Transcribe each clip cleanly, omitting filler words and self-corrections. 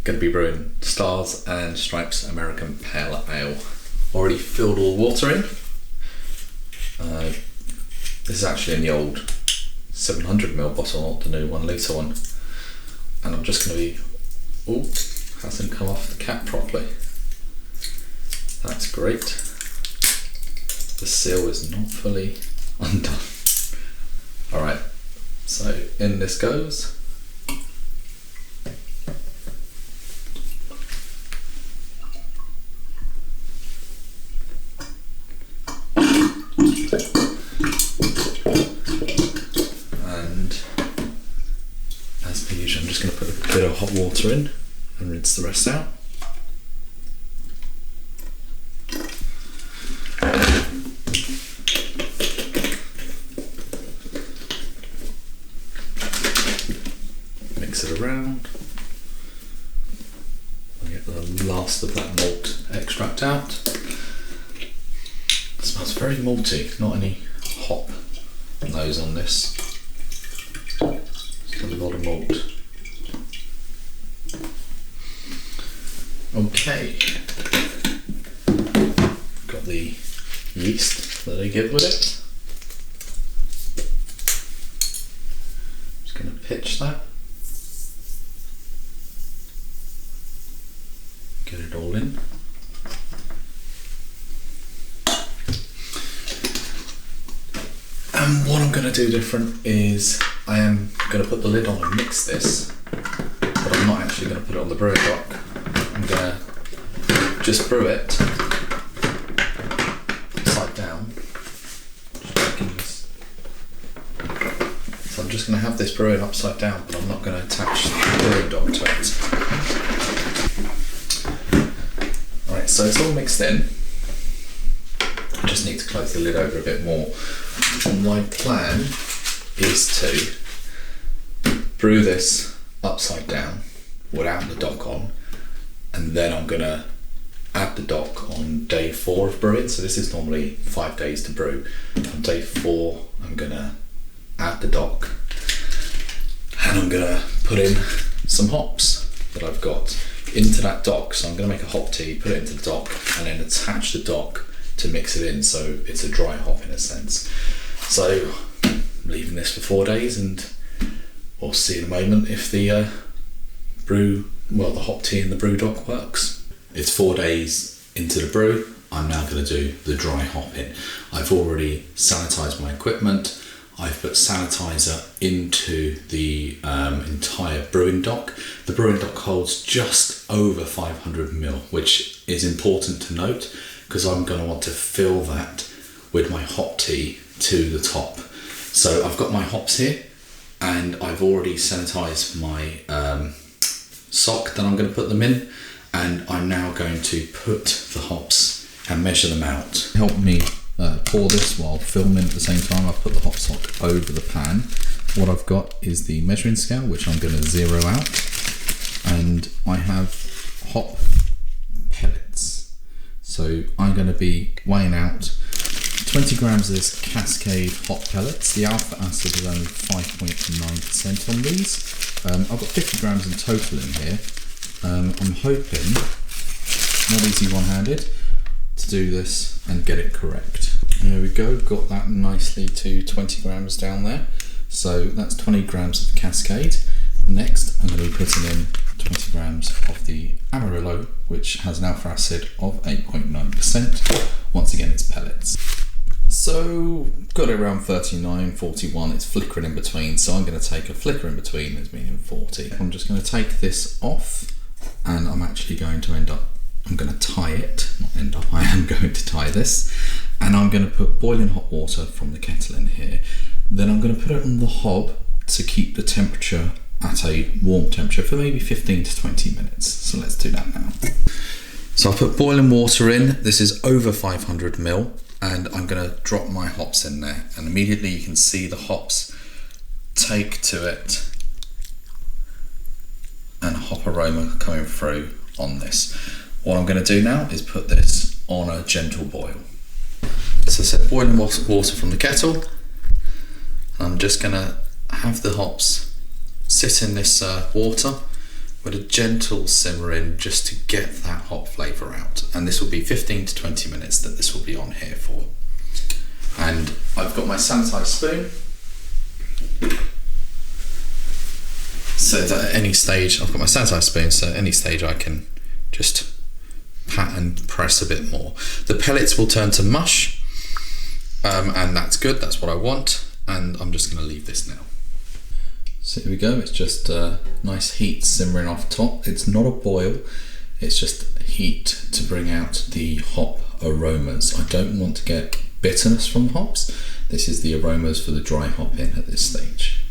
Going to be brewing Stars and Stripes American Pale Ale. Already filled all the water in. This is actually in the old 700ml bottle, not the new 1 litre one. And I'm just going to be, oh, hasn't come off the cap properly. That's great. The seal is not fully undone. Alright, so in this goes. And as per usual, I'm just going to put a bit of hot water in and rinse the rest out. Mix it around. I'll get the last of that malt extract out. It smells very malty, not any hop nose on this. It's got a lot of malt. Okay, got the yeast that they give with it. Just going to pitch that. Get it all in. And what I'm going to do different is I am going to put the lid on and mix this, but I'm not actually going to put it on the brewing dock. I'm going to just brew it upside down. So I'm just going to have this brewing upside down, but I'm not going to attach the brewing dock to it. Alright, so it's all mixed in. I just need to close the lid over a bit more. And my plan is to brew this upside down without the dock on, and then I'm going to add the dock on day 4 of brewing. So this is normally 5 days to brew. On day 4 I'm going to add the dock, and I'm going to put in some hops that I've got into that dock. So I'm going to make a hop tea, put it into the dock, and then attach the dock to mix it in, so it's a dry hop in a sense. So I'm leaving this for 4 days, and we'll see in a moment if the the hop tea in the brew dock works. It's 4 days into the brew. I'm now going to do the dry hopping. I've already sanitised my equipment. I've put sanitizer into the entire brewing dock. The brewing dock holds just over 500ml, which is important to note because I'm going to want to fill that with my hop tea to the top. So I've got my hops here, and I've already sanitised my sock that I'm going to put them in, and I'm now going to put the hops and measure them out. Help me pour this while filming at the same time. I've put the hop sock over the pan. What I've got is the measuring scale, which I'm going to zero out, and I have hop pellets. So I'm going to be weighing out 20 grams of this Cascade hop pellets. The alpha acid is only 5.9% on these. I've got 50 grams in total in here. I'm hoping, not easy one-handed, to do this and get it correct. There we go, got that nicely to 20 grams down there. So that's 20 grams of the Cascade. Next, I'm going to be putting in 20 grams of the Amarillo, which has an alpha acid of 8.9%. Once again, it's pellets. So, got it around 39, 41, it's flickering in between, so I'm going to take a flicker in between, as meaning 40. I'm just going to take this off, and I'm actually going to I'm going to tie it, I am going to tie this, and I'm going to put boiling hot water from the kettle in here. Then I'm going to put it on the hob to keep the temperature at a warm temperature for maybe 15 to 20 minutes. So let's do that now. So I've put boiling water in, this is over 500ml. And I'm going to drop my hops in there, and immediately you can see the hops take to it and hop aroma coming through on this. What I'm going to do now is put this on a gentle boil. So I set boiling water from the kettle. I'm just going to have the hops sit in this water with a gentle simmering just to get that hop flavour out. And this will be 15 to 20 minutes that this will be on here for. And I've got my sanitised spoon. So that at any stage, I've got my sanitised spoon, so at any stage I can just pat and press a bit more. The pellets will turn to mush, and that's good, that's what I want. And I'm just going to leave this now. So here we go, it's just nice heat simmering off top. It's not a boil, it's just heat to bring out the hop aromas. I don't want to get bitterness from hops. This is the aromas for the dry hop in at this stage.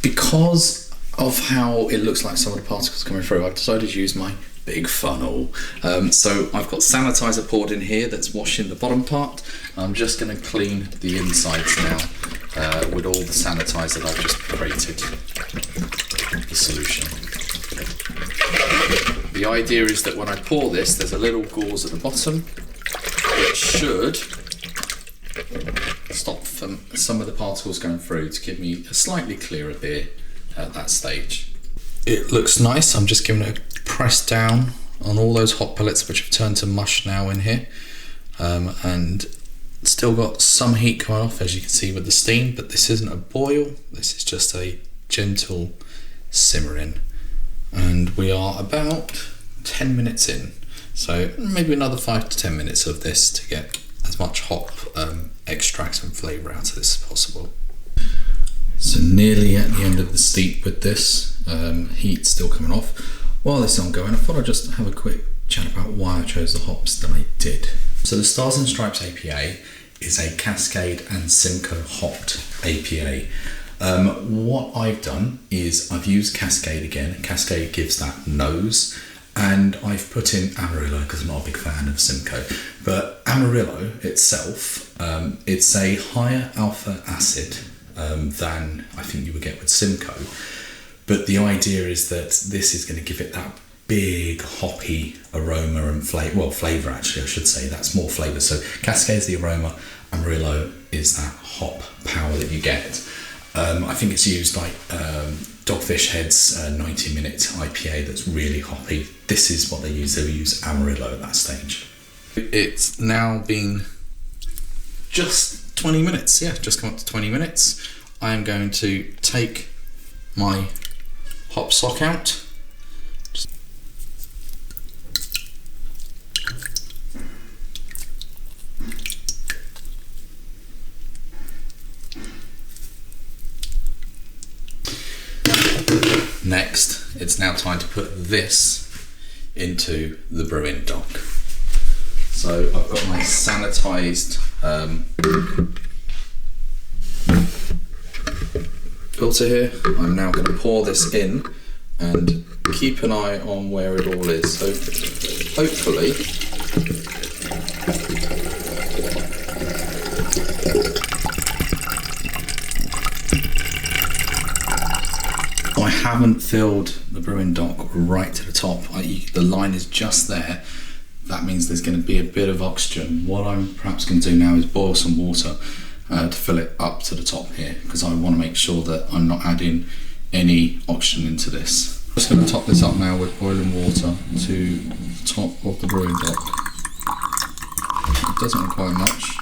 Because of how it looks like some of the particles coming through, I've decided to use my big funnel. So I've got sanitizer poured in here that's washing the bottom part. I'm just going to clean the insides now with all the sanitizer that I've just created, the solution. The idea is that when I pour this, there's a little gauze at the bottom, which should stop some of the particles going through to give me a slightly clearer beer at that stage. It looks nice. I'm just giving it a press down on all those hop pellets, which have turned to mush now in here, and still got some heat coming off, as you can see with the steam, but this isn't a boil, this is just a gentle simmering. And we are about 10 minutes in, so maybe another 5 to 10 minutes of this to get as much hop extract and flavour out of this as possible. So nearly at the end of the steep with this, heat still coming off. While this is ongoing, I thought I'd just have a quick chat about why I chose the hops that I did. So the Stars and Stripes APA is a Cascade and Simcoe hopped APA. What I've done is I've used Cascade again. Cascade gives that nose, and I've put in Amarillo because I'm not a big fan of Simcoe. But Amarillo itself, it's a higher alpha acid than I think you would get with Simcoe. But the idea is that this is going to give it that big hoppy aroma and flavour. Well, flavour actually, I should say. That's more flavour. So Cascade is the aroma, Amarillo is that hop power that you get. I think it's used like Dogfish Head's 90-minute IPA that's really hoppy. This is what they use. They use Amarillo at that stage. It's now been just 20 minutes. Yeah, just come up to 20 minutes. I am going to take my hop sock out. Next, it's now time to put this into the brewing dock. So I've got my sanitised filter here. I'm now going to pour this in and keep an eye on where it all is. So hopefully I haven't filled the brewing dock right to the top. The line is just there. That means there's going to be a bit of oxygen. What I'm perhaps going to do now is boil some water to fill it up to the top here, because I want to make sure that I'm not adding any oxygen into this. I'm just going to top this up now with boiling water to the top of the brewing dock. It doesn't require much.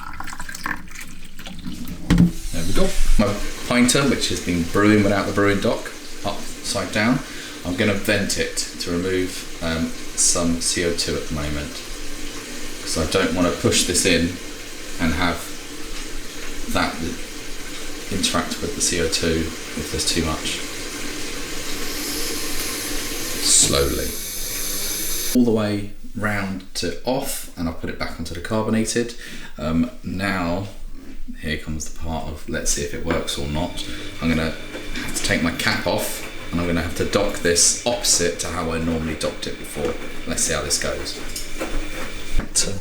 There we go. My Pinter, which has been brewing without the brewing dock, upside down. I'm going to vent it to remove some CO2 at the moment, because I don't want to push this in and have that interact with the CO2 if there's too much. Slowly. All the way round to off, and I'll put it back onto the carbonated. Now, here comes the part of let's see if it works or not. I'm going to have to take my cap off, and I'm going to have to dock this opposite to how I normally docked it before. Let's see how this goes. To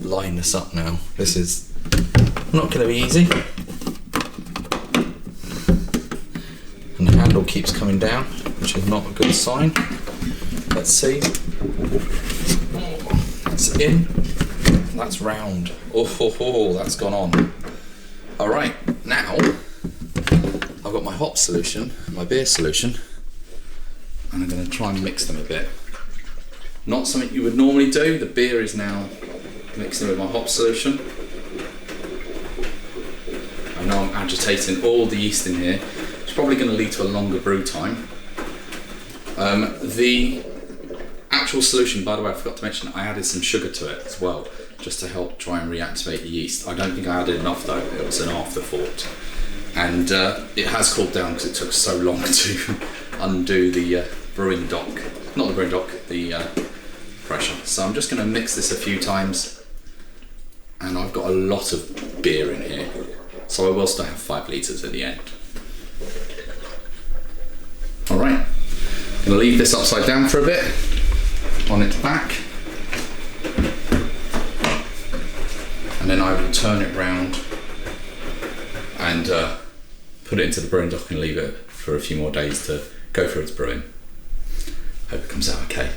line this up now. This is not going to be easy. And the handle keeps coming down, which is not a good sign. Let's see. That's in. That's round. Oh, that's gone on. Alright, now I've got my hop solution, my beer solution. and I'm going to try and mix them a bit. Not something you would normally do. The beer is now mixing with my hop solution. I know I'm agitating all the yeast in here. It's probably going to lead to a longer brew time. The actual solution, by the way, I forgot to mention, I added some sugar to it as well, just to help try and reactivate the yeast. I don't think I added enough though, it was an afterthought. And it has cooled down because it took so long to undo the brewing dock, not the brewing dock, the pressure. So I'm just going to mix this a few times, and I've got a lot of beer in here, so I will still have 5 litres at the end. Alright, I'm going to leave this upside down for a bit, on its back, and then I will turn it round and put it into the brewing dock and leave it for a few more days to go through its brewing. Hope it comes out okay.